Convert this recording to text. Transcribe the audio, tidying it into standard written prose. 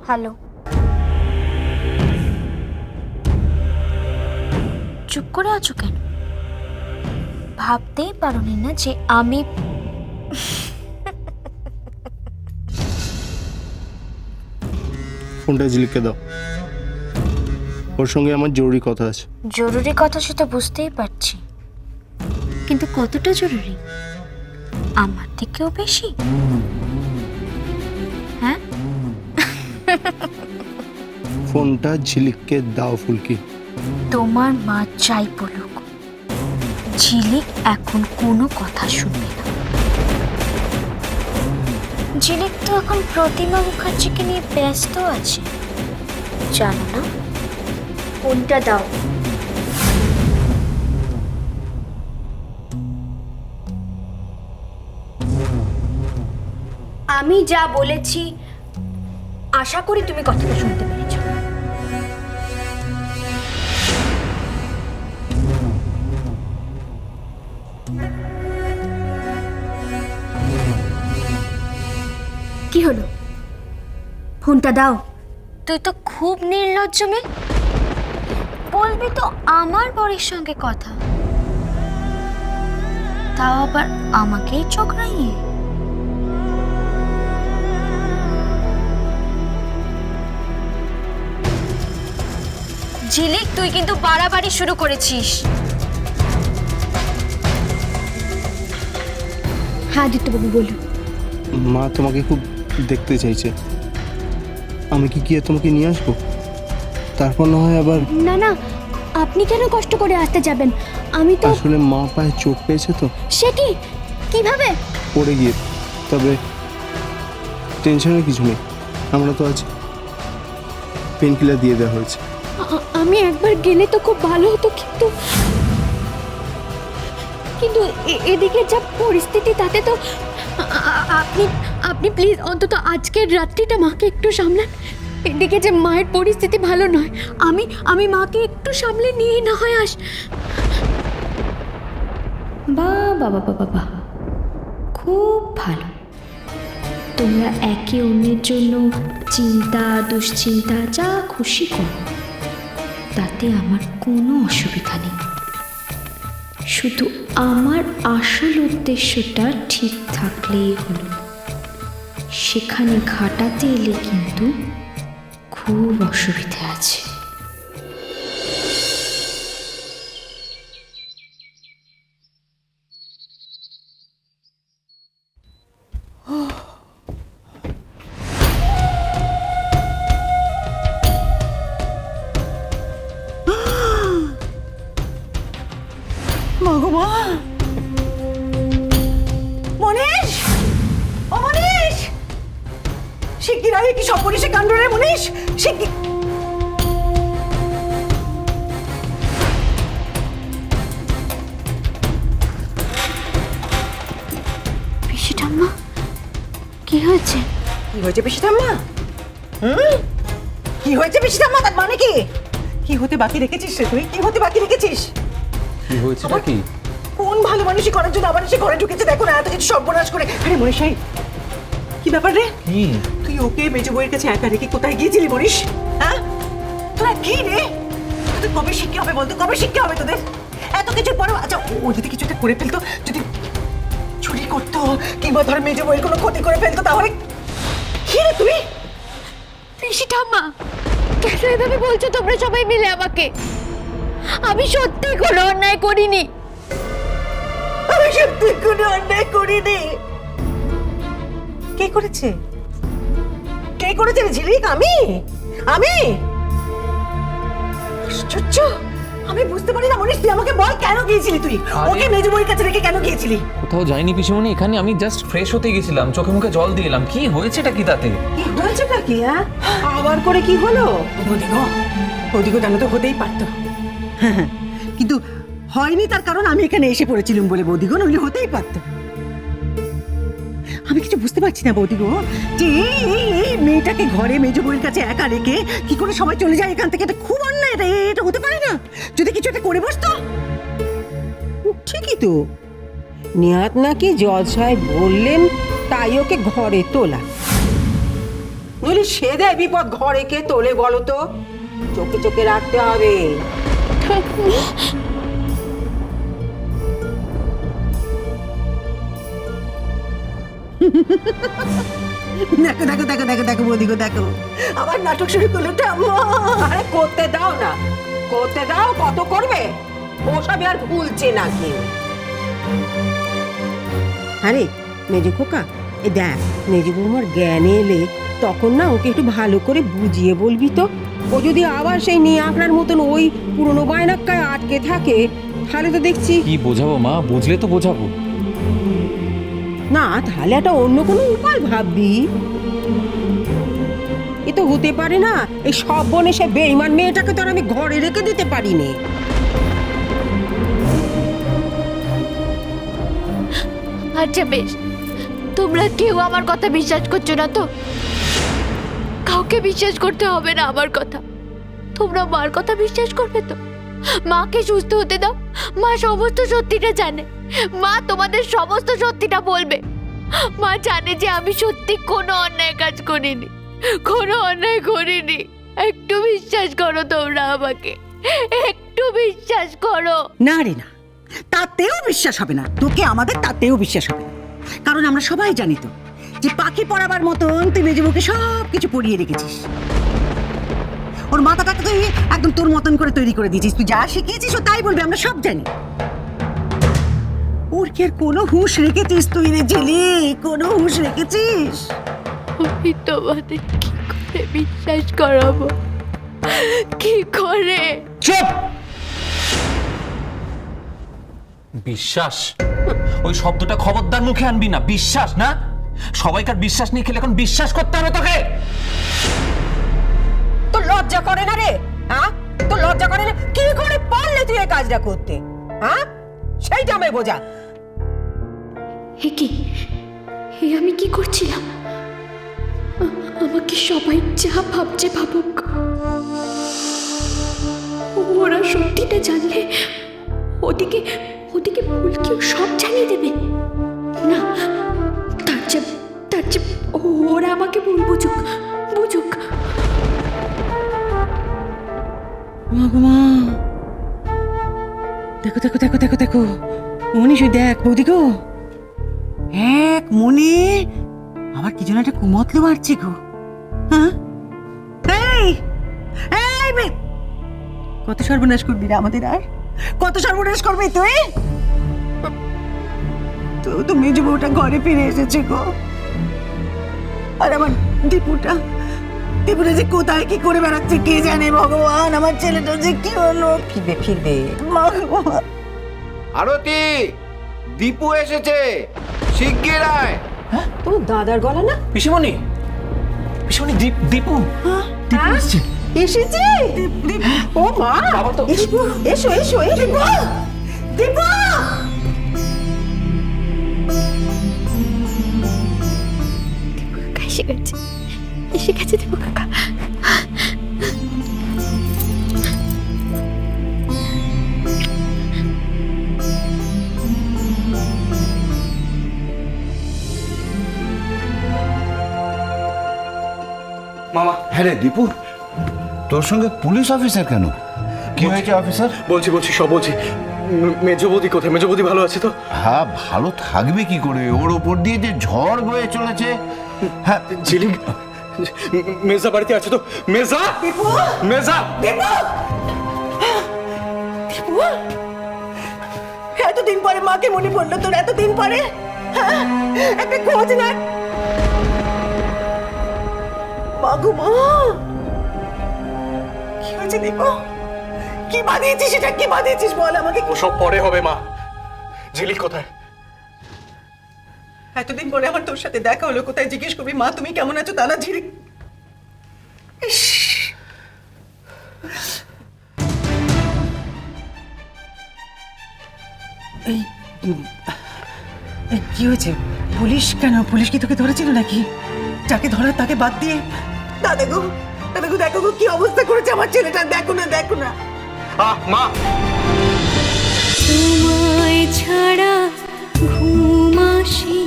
Hello. চুপ করে আছো কেন? ভাবতেই পারোনি না যে আমি ফোনটা ঝিলিককে দাও, ওর সঙ্গে আমার জরুরি কথা আছে। জরুরি কথা সেটা বুঝতেই পারছি, কিন্তু কতটা জরুরি? আমার থেকেও বেশি? হ্যাঁ, ফোনটা ঝিলিককে দাও ফুলকি। তোমার মা চাই বলুক, ঝিলিক এখন কোনো কথা শুনবে না। ঝিলিক তো এখন প্রতিমা মুখার্জিকে নিয়ে ব্যস্ত আছে, জানো না? ফোনটা দাও। আমি যা বলেছি আশা করি তুমি কথাটা শুনতে পেরেছো। কি হলো? ফোনটা দাও। তুই তো খুব নির্লজ্জ মেয়ে, বলবি তো আমার বরের সঙ্গে কথা, তাও আবার আমাকেই চোখরাইয়ে। ঝিলিক, তুই কিন্তু বাড়াবাড়ি শুরু করেছিস। হ্যাঁ আদিত্যবাবু বলুন। মা তোমাকে খুব দেখতে চাইছে, আমি কি গিয়ে তোমাকে নিয়ে আসবো? তারপর না হয় আবার। না না, আপনি কেন কষ্ট করে আসতে যাবেন? আমি তো আসলে মা পায়ে চোট পেয়েছে তো। সে কি? কিভাবে? পড়ে গিয়ে। তবে টেনশনের কিছু নেই, আমরা তো আছি। পেন কিলার দিয়ে দেওয়া হয়েছে। আমি একবার গেলে তো খুব ভালো হতো, কিন্তু কিন্তু এদিকে যা পরিস্থিতি তাতে তো আপনি আপনি প্লিজ অন্তত আজকের রাত্রিটা মাকে একটু সামলান। এদিকে যে মায়ের পরিস্থিতি ভালো নয়, আমি আমি মাকে একটু সামলে নিয়ে না হয় বাবা বাবা বাবা, খুব ভালো। তোমরা একে অন্যের জন্য চিন্তা দুশ্চিন্তা যা খুশি করো, তাতে আমার কোনো অসুবিধা নেই। শুধু আমার আসল উদ্দেশ্যটা ঠিক থাকলেই হলো। সেখানে ঘাটাতে এলে কিন্তু খুব অসুবিধা আছে। ভগবান! মনীষ! ও মনীষ! শিগগির আয়, কি সর্বনেশে কাণ্ড রে মনীষ! শিগগির! পিসি ঠাম্মা, কি হয়েছে? কি হয়েছে পিসি ঠাম্মা? কি হয়েছে পিসি ঠাম্মা? তার মানে কি? কি হতে বাকি রেখেছিস রে তুই? কি হতে বাকি রেখেছিস? কি হয়েছেটা কি? কোন ভালো মানুষই করার জন্য আবার এসে ঘরে ঢুকেছে, দেখো না এত কিছু সর্বনাশ করে। আরে মনীষ এই, কি ব্যাপার রে? কি? তুই ওকে মেজো বইয়ের কাছে একা রেখে কোথায় গিয়েছিলি মনীষ? হ্যাঁ, তোরা কি রে? তোদের কবে শিক্ষা হবে বলতো? কবে শিক্ষা হবে তোদের? এত কিছুর পরেও আচ্ছা, ও যদি কিছু একটা করে ফেলতো, যদি চুরি করতো কিংবা ধর মেজো বইয়ের কোনো ক্ষতি করে ফেলতো, তাহলে কি রে তুই? পিসি ঠাম্মা, কেন এভাবে বলছো তোমরা সবাই মিলে আমাকে? আমি সত্যি কোনো অন্যায় করিনি। আমি সত্যি কোনো অন্যায় করিনি। কে করেছে? কে করেছে রে ঝিলিক? আমি? আমি? আশ্চর্য! আমি বুঝতে পারি না মনীষ, তুই আমাকে বল কেন গিয়েছিলি তুই? ওকে মেজো বইয়ের কাছে রেখে কেন গিয়েছিলি? কোথাও যাইনি পিসিমণি, এখানে আমি জাস্ট ফ্রেশ হতে গেছিলাম, চোখে মুখে জল দিয়ে এলাম। কি হয়েছেটা কি তাতে? কি হয়েছেটা কি? হ্যাঁ, আবার করে কি হলো? ওদিকে জানো তো হতেই পারতো, কিন্তু হয়নি। তার কারণ আমি এখানে এসে পড়েছিলাম বলে বৌদিগো, নইলে হতেই পারতো। আমি কিছু বুঝতে পারছি না বৌদিগো, যে এই মেয়েটাকে ঘরে মেজো বউয়ের কাছে একা রেখে কি করে সবাই চলে যায় এখান থেকে? এটা খুব অন্যায়, এটা হতে পারে না। যদি কিছু একটা করে বসতো। ঠিকই তো, নেহাত নাকি জজ সাহেব বললেন তাই ওকে ঘরে তোলা। নইলে সে দেয় বিপদ ঘরে কে তোলে বলো তো? চোখে চোখে রাখতে হবে। দেখো দেখো দেখো দেখো দেখো বৌদিগো দেখো, আবার নাটক শুরু করলো ঠাম্মা। আরে করতে দাও না, করতে দাও, কত করবে? ওসবে আর ভুলছে না কেউ। আরে মেজো খোকা, এ দেখ মেজো বৌমার জ্ঞান এলে তখন না ওকে একটু ভালো করে বুঝিয়ে বলবি তো। ও যদি আবার সেই নিয়ে আপনার মতন ওই পুরনো বায়নাক্কায় আটকে থাকে তাহলে তো দেখছি। কি বোঝাবো মা? বুঝলে তো বোঝাবো। না তাহলে একটা অন্য কোনো উপায় ভাববি। এ তো হতে পারে না, এই সব বনে সে বেঈমান মেয়েটাকে তো আর আমি ঘরে রেখে দিতে পারি নে। আচ্ছা বেশ, তোমরা কেউ আমার কথা বিশ্বাস করছো না তো? কাউকে বিশ্বাস করতে হবে না আমার কথা। তোমরা মার কথা বিশ্বাস করবে তো? মাকে সুস্থ হতে দাও, মা সমস্ত সত্যিটা জানে। মা তোমাদের সমস্ত সত্যিটা বলবে। মা জানে যে আমি সত্যি কোনো অন্যায় কাজ করিনি, কোনো অন্যায় করিনি। একটু বিশ্বাস করো তোমরা আমাকে, একটু বিশ্বাস করো। না রে না, তাতেও বিশ্বাস হবে না তোকে, আমাদের তাতেও বিশ্বাস হবে না। কারণ আমরা সবাই জানি তো যে পাখি পড়াবার মতন তুই মেজবুকে সব কিছু পড়িয়ে রেখেছিস। ওর মাথাটাকে তুই একদম তোর মতন করে তৈরি করে দিয়েছিস। তুই যা শিখিয়েছিস ও তাই বলবে, আমরা সব জানি। ওর কি আর কোনো হুঁশ রেখেছিস তুই রে জেলে? কোনো হুঁশ রেখেছিস? আমি তোমাদের কি করে বিশ্বাস করাবো? কি করে? চুপ! বিশ্বাস, ওই শব্দটা খবরদার মুখে আনবি না। বিশ্বাস না, সবাইকার বিশ্বাস নিয়ে খেলে এখন বিশ্বাস করতে হবে তোকে। তো লজ্জা করে না রে? হ্যাঁ, তো লজ্জা করে না? কি করে পারলে তুই এই কাজটা করতে? হ্যাঁ, সেইটা আমায় বোঝা। হে কি, হে আমি কি করছিলাম? আমাকে সবাই যা ভাবছে ভাবুক, ওরা সত্যিটা জানলে ওদিকে ওদিকে ভুলকেও সব জানিয়ে দেবে। না, তার চেয়ে ওরা আমাকে ভুল বুঝুক, বুঝুক। মা, দেখো দেখো দেখো দেখো দেখো মনি, শুই দেখ বৌদি গো, এক মনে আমার কি যেন একটা কুমতলো মারছে গো। হ্যাঁ, এই এই মেয়ে, কত সর্বনাশ করবি রে আমাদের, আর কত সর্বনাশ করবি তুই? তো মেজো বউটা ঘরে ফিরে এসেছে গো, আর আমার দীপুটা যে কোথায় কি করে বেড়াচ্ছে কে জানে। ভগবান, আমার ছেলেটা যে কি হলো। ফিরবে ফিরবে। মা গো, মা। আরতি, দীপু এসেছে, শিগগির আয়। তোর দাদার গলা না? পিসিমণি, পিসিমণি, দীপু, দীপু এসেছে। এসেছে? ও মা, বাবা তো- এসো এসো এসো এসো। দীপু, এসে গেছে, এসে গেছে দেবো কাকা। মামা। হ্যাঁ রে দীপু, তোর সঙ্গে পুলিশ অফিসার কেন? কি হয়েছে অফিসার? বলছি সব বলছি। মেজবৌদি কোথায়? মেজবৌদি ভালো আছে তো? হ্যাঁ, ভালো থাকবে কি করে? ওর ওপর দিয়ে যে ঝড় বয়ে চলেছে। হ্যাঁ, ঝিলিক মেজা বাড়িতে আছে তো? মেজা, মেজা, এতদিন পরে মাকে মনে পড়লো তোর, এতদিন পরে? হ্যাঁ, একটা খোঁজ না। মা গো মা, কি হয়েছে দীপু? কি বাঁধিয়েছিস এটা? কি বাঁধিয়েছিস বল আমাকে। ওসব পরে হবে মা। ঝিলিক কোথায়? এতদিন পরে আমার তোর সাথে দেখা হলো, কোথায় জিজ্ঞেস করবি মা তুমি কেমন আছো তা না? ঝিলিক, ইস, এই কি হয়েছে? পুলিশ কেন? পুলিশ কি তোকে ধরেছিল নাকি? যাকে ধরার তাকে বাদ দিয়ে দাদা গো, দেখো গো কি অবস্থা করেছে আমার ছেলেটা। দেখো না, দেখো না। মা, তোমায় ছাড়া ঘুম আসি